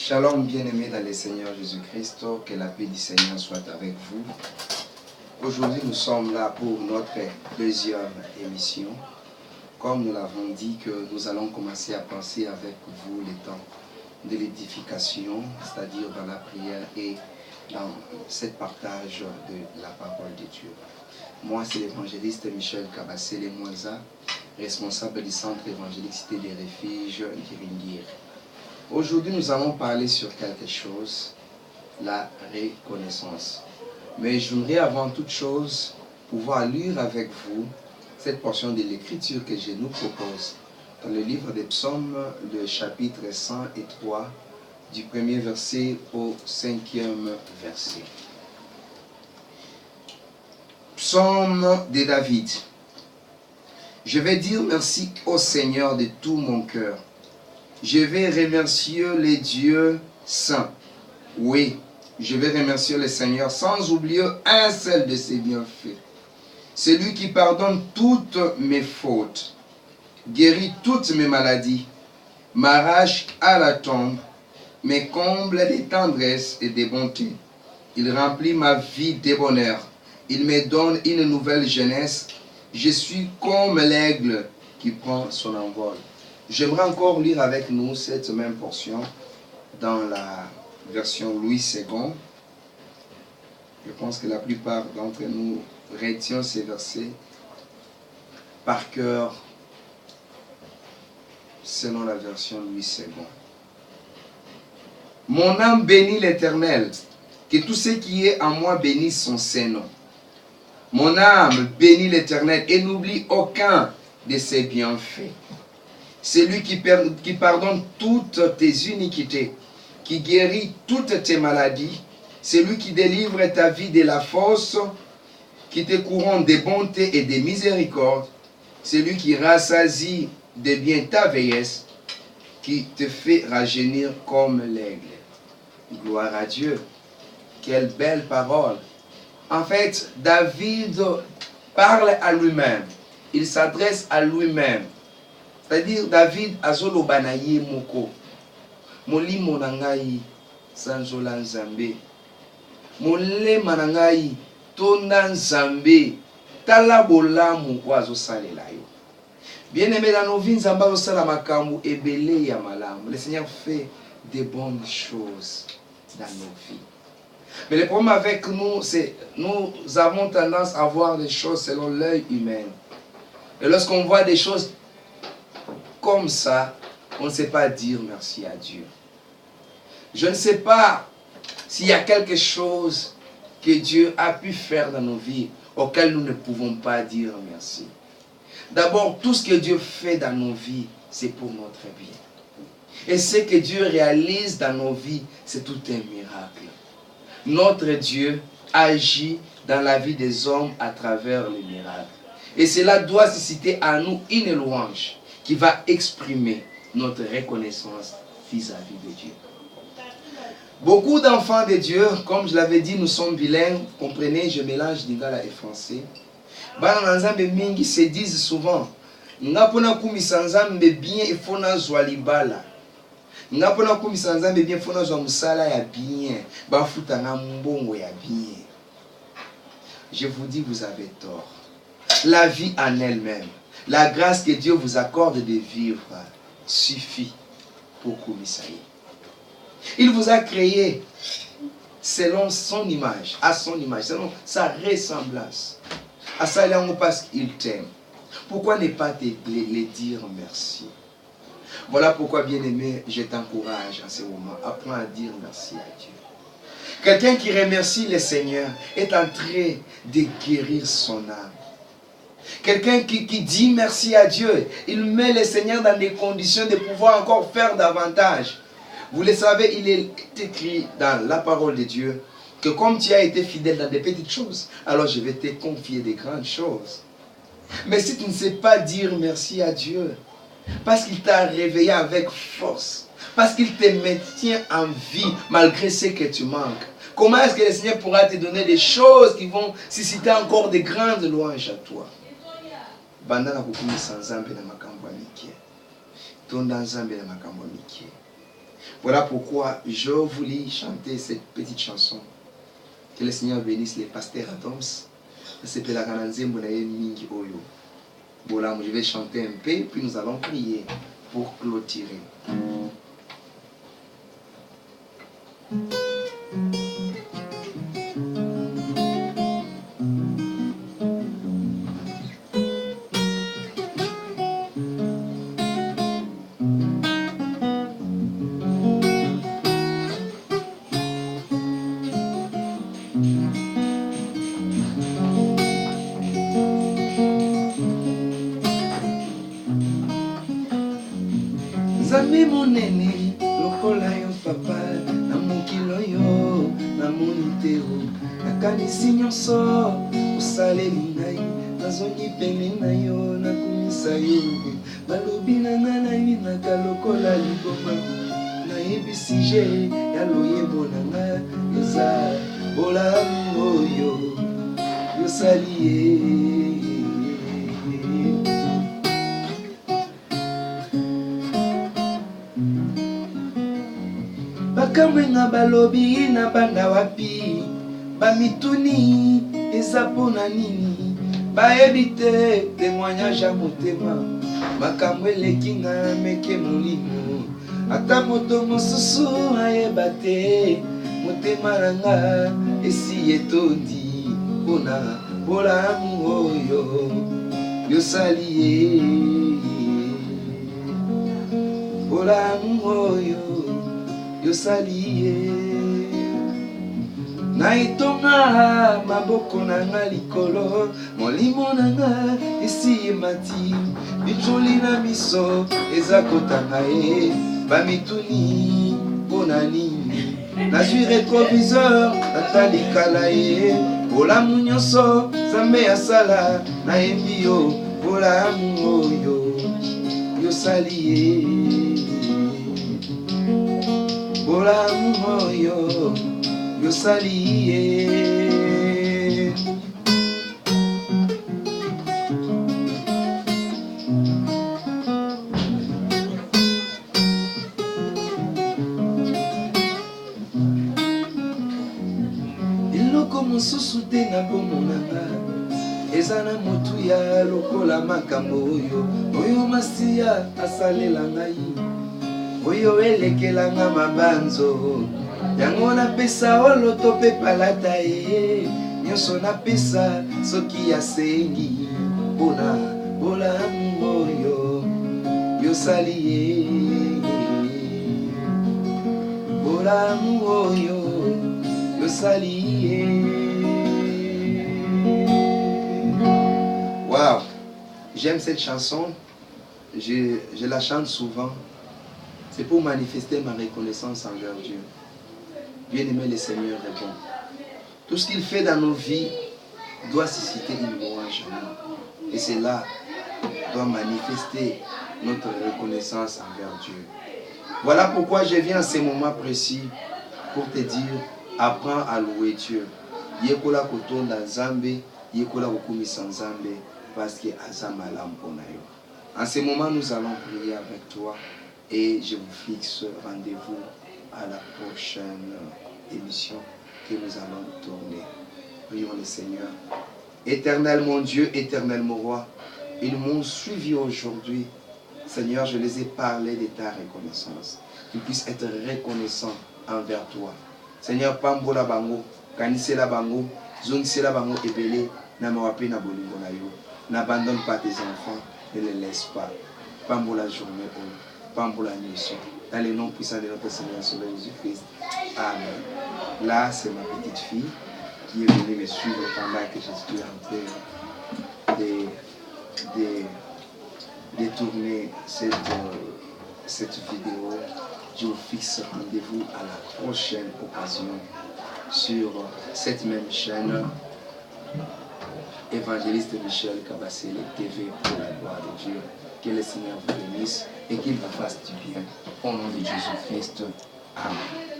Shalom bien-aimés dans le Seigneur Jésus-Christ, que la paix du Seigneur soit avec vous. Aujourd'hui nous sommes là pour notre deuxième émission. Comme nous l'avons dit, que nous allons commencer à penser avec vous les temps de l'édification, c'est-à-dire dans la prière et dans ce partage de la parole de Dieu. Moi c'est l'évangéliste Michel Kabassele Mwanza, responsable du centre évangélique Cité des Refuges d'Iringir. Aujourd'hui, nous allons parler sur quelque chose, la reconnaissance. Mais j'aimerais avant toute chose pouvoir lire avec vous cette portion de l'écriture que je nous propose dans le livre des psaumes, le chapitre 103, du premier verset au 5e verset. Psaume de David. Je vais dire merci au Seigneur de tout mon cœur. Je vais remercier les dieux saints. Oui, je vais remercier le Seigneur sans oublier un seul de ses bienfaits. C'est lui qui pardonne toutes mes fautes, guérit toutes mes maladies, m'arrache à la tombe, me comble de tendresse et de bonté. Il remplit ma vie de bonheur. Il me donne une nouvelle jeunesse. Je suis comme l'aigle qui prend son envol. J'aimerais encore lire avec nous cette même portion dans la version Louis II. Je pense que la plupart d'entre nous retient ces versets par cœur selon la version Louis II. Mon âme bénit l'Éternel, que tout ce qui est en moi bénisse son Saint-Nom. Mon âme bénit l'Éternel et n'oublie aucun de ses bienfaits. C'est lui qui pardonne toutes tes iniquités, qui guérit toutes tes maladies. C'est lui qui délivre ta vie de la fosse, qui te couronne de bonté et de miséricorde. C'est lui qui rassasie de bien ta vieillesse, qui te fait rajeunir comme l'aigle. Gloire à Dieu. Quelle belle parole. En fait, David parle à lui-même. Il s'adresse à lui-même. C'est-à-dire, David azoloba na ye moko. Molimo na ngai sanzola nzambe. Molema na ngai tonda nzambe. Tala bolamu kwa azosalela yo. Bien-aimé, dans nos vies, nzamba azosala makambo ebele ya malamu. Le Seigneur fait de bonnes choses dans nos vies. Mais le problème avec nous, c'est nous avons tendance à voir des choses selon l'œil humain. Et lorsqu'on voit des choses comme ça, on ne sait pas dire merci à Dieu. Je ne sais pas s'il y a quelque chose que Dieu a pu faire dans nos vies auquel nous ne pouvons pas dire merci. D'abord, tout ce que Dieu fait dans nos vies, c'est pour notre bien. Et ce que Dieu réalise dans nos vies, c'est tout un miracle. Notre Dieu agit dans la vie des hommes à travers les miracles. Et cela doit susciter à nous une louange qui va exprimer notre reconnaissance vis-à-vis de Dieu. Beaucoup d'enfants de Dieu, comme je l'avais dit, nous sommes bilingues, comprenez, je mélange lingala et français. Bana nzambe mingi se disent souvent, ngapona kumisa nzambe bien il faut na zwa libala. Ngapona kumisa nzambe bien il faut na zwa musala ya bien, bafuta na mbongo ya bien. Je vous dis, vous avez tort. La vie en elle-même, la grâce que Dieu vous accorde de vivre suffit pour Koumisaï. Il vous a créé selon son image, à son image, selon sa ressemblance. À ça, parce qu'il t'aime. Pourquoi ne pas les dire merci? Voilà pourquoi, bien-aimé, je t'encourage en ce moment. Apprends à dire merci à Dieu. Quelqu'un qui remercie le Seigneur est en train de guérir son âme. Quelqu'un qui dit merci à Dieu, il met le Seigneur dans des conditions de pouvoir encore faire davantage. Vous le savez, il est écrit dans la parole de Dieu que comme tu as été fidèle dans des petites choses, alors je vais te confier des grandes choses. Mais si tu ne sais pas dire merci à Dieu, parce qu'il t'a réveillé avec force, parce qu'il te maintient en vie malgré ce que tu manques, comment est-ce que le Seigneur pourra te donner des choses qui vont susciter encore de grandes louanges à toi? Bandana kukumisa nzambe na makambo ya mikie. Tonda nzambe na makambo ya mikie. Voilà pourquoi je voulais chanter cette petite chanson. Que le Seigneur bénisse les pasteurs Adams. C'est pour la Kananzembo na Mingi Oyo. Voilà, je vais chanter un peu, puis nous allons prier pour clôturer. Nzambe monene lokola yo papa na mokilo yo na monite o nakanisi nyonso osaleli ngai nazongi pene na yo nakumisa yo balobi na nga nayinaka lokola liboma nayebisi je ya loyembo na nga eza bolamu oyo yosali ye. Bakamwenga balobi na banda wapi bamituni eza pona nini bayebi te témoignage ya motema makambo eleki nga meke molimo ata moto mosusu ayeba te motema na nga esi etondi mpona bolamu oyo yosali ye bolamu oyo yosali ye naitonga maboko na nga likolo molimo na nga esi emati bijoli na miso eza kotanga ye bamituni mpona nini nazwi retroviseur ata likala ye bolamu nyonso nzambe asala nayembi yo bolamu oyo yosali ye bolamu oyo yosali ye. Eloko mosusu te na bomona nga eza na motuya lokola makambo oyo oyo masiya asalela ngai oyo elekelanga mabanzo yango napesa oloto mpe palata ye nyonso napesa soki asengi mpona bolamu oyo yosali ye bolamu oyo yosali ye. Waouh, j'aime cette chanson, je la chante souvent. C'est pour manifester ma reconnaissance envers Dieu. Bien-aimé, le Seigneur est bon. Tout ce qu'il fait dans nos vies doit susciter une louange à nous. Et cela doit manifester notre reconnaissance envers Dieu. Voilà pourquoi je viens à ce moment précis pour te dire, apprends à louer Dieu. Yekola kotonda nzambe, yekola kokumisa nzambe, parce que azamala mpona yo. En ce moment, nous allons prier avec toi. Et je vous fixe rendez-vous à la prochaine émission que nous allons tourner. Prions le Seigneur. Éternel mon Dieu, éternel mon roi, ils m'ont suivi aujourd'hui. Seigneur, je les ai parlé de ta reconnaissance. Qu'ils puissent être reconnaissants envers toi. Seigneur, pambola bango, kanisela bango, zongisela bango ebele, na mawape na bolingo na yo. N'abandonne pas tes enfants, ne les laisse pas. Pambola journée, pambola mission. Dans le nom puissant de notre Seigneur Sauveur Jésus-Christ. Amen. Là, c'est ma petite fille qui est venue me suivre pendant que je suis en train de tourner cette vidéo. Je vous fixe rendez-vous à la prochaine occasion sur cette même chaîne. Évangéliste Michel Kabassele TV pour la gloire de Dieu. Que le Seigneur vous bénisse et qu'il vous fasse du bien. Au nom de Jésus-Christ. Amen.